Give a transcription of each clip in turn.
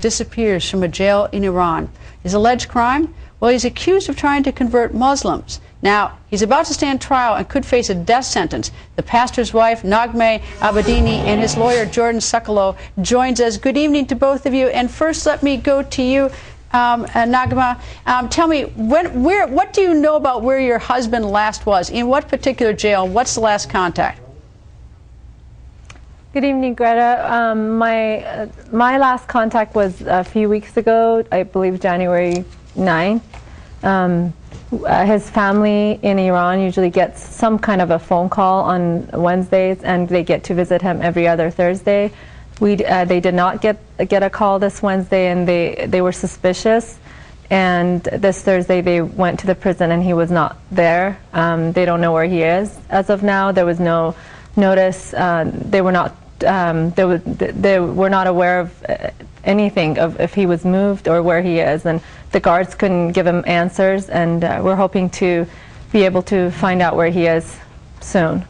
disappears from a jail in Iran. His alleged crime? Well, he's accused of trying to convert Muslims. Now, he's about to stand trial and could face a death sentence. The pastor's wife, Naghmeh Abedine, and his lawyer, Jordan Sakalo, joins us. Good evening to both of you. And first, let me go to you, Naghmeh. Tell me, what do you know about where your husband last was? In what particular jail? What's the last contact? Good evening, Greta. My last contact was a few weeks ago, I believe January 9th. His family in Iran usually gets some kind of a phone call on Wednesdays, and they get to visit him every other Thursday. They did not get a call this Wednesday, and they were suspicious. And this Thursday they went to the prison, and he was not there. They don't know where he is as of now. There was no notice. They were not aware of anything of if he was moved or where he is, and the guards couldn't give him answers, and we're hoping to be able to find out where he is soon.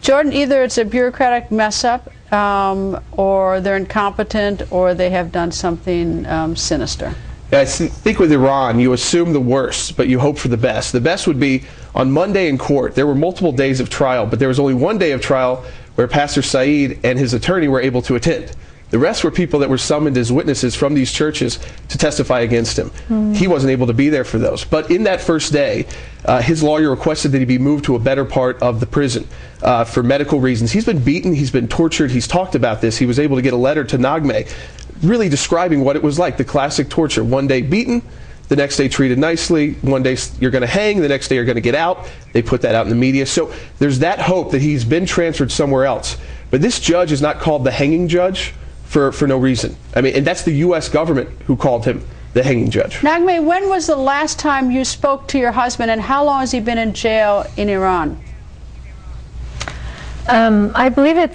Jordan, either it's a bureaucratic mess-up, or they're incompetent, or they have done something sinister. I think with Iran, you assume the worst, but you hope for the best. The best would be on Monday in court. There were multiple days of trial, but there was only one day of trial where Pastor Saeed and his attorney were able to attend. The rest were people that were summoned as witnesses from these churches to testify against him. He wasn't able to be there for those. But in that first day, his lawyer requested that he be moved to a better part of the prison for medical reasons. He's been beaten, he's been tortured, he's talked about this. He was able to get a letter to Naghmeh really describing what it was like, the classic torture. One day beaten, the next day treated nicely, one day you're going to hang, the next day you're going to get out. They put that out in the media. So there's that hope that he's been transferred somewhere else. But this judge is not called the hanging judge for no reason. I mean, and that's the U.S. government who called him the hanging judge. Naghmeh, when was the last time you spoke to your husband, and how long has he been in jail in Iran? I believe it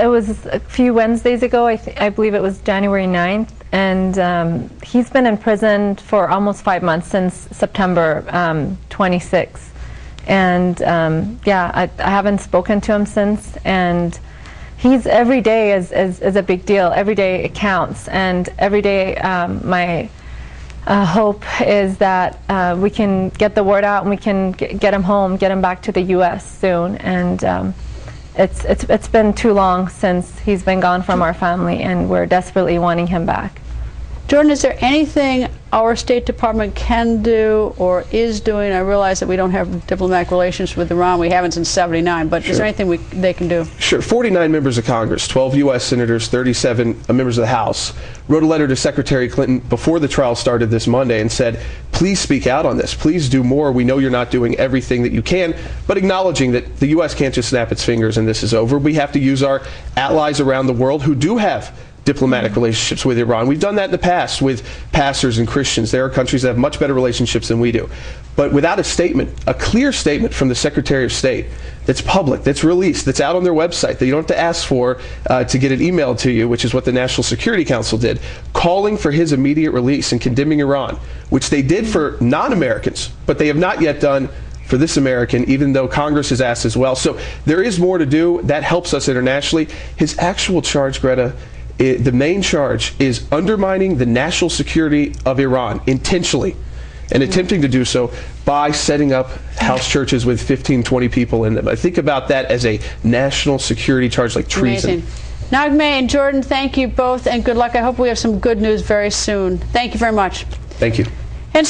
was a few Wednesdays ago. I believe it was January 9th, and he's been in prison for almost 5 months, since September 26th. And yeah, I haven't spoken to him since, and every day is a big deal. Every day it counts, and every day my hope is that we can get the word out and we can get him home, get him back to the U.S. soon. And it's been too long since he's been gone from our family, and we're desperately wanting him back. Jordan, is there anything our State Department can do or is doing? I realize that we don't have diplomatic relations with Iran. We haven't since '79, but Sure. Is there anything they can do? Sure. 49 members of Congress, 12 U.S. senators, 37 members of the House, wrote a letter to Secretary Clinton before the trial started this Monday and said, please speak out on this. Please do more. We know you're not doing everything that you can, but acknowledging that the U.S. can't just snap its fingers and this is over. We have to use our allies around the world who do have diplomatic relationships with Iran. We've done that in the past with pastors and Christians. There are countries that have much better relationships than we do. But without a statement, a clear statement from the Secretary of State that's public, that's released, that's out on their website, that you don't have to ask for to get it emailed to you, which is what the National Security Council did, calling for his immediate release and condemning Iran, which they did for non-Americans, but they have not yet done for this American, even though Congress has asked as well. So there is more to do. That helps us internationally. His actual charge, Greta, the main charge is undermining the national security of Iran intentionally, and attempting to do so by setting up house churches with 15, 20 people in them. I think about that as a national security charge, like treason. Amazing. Naghmeh and Jordan, thank you both, and good luck. I hope we have some good news very soon. Thank you very much. Thank you. And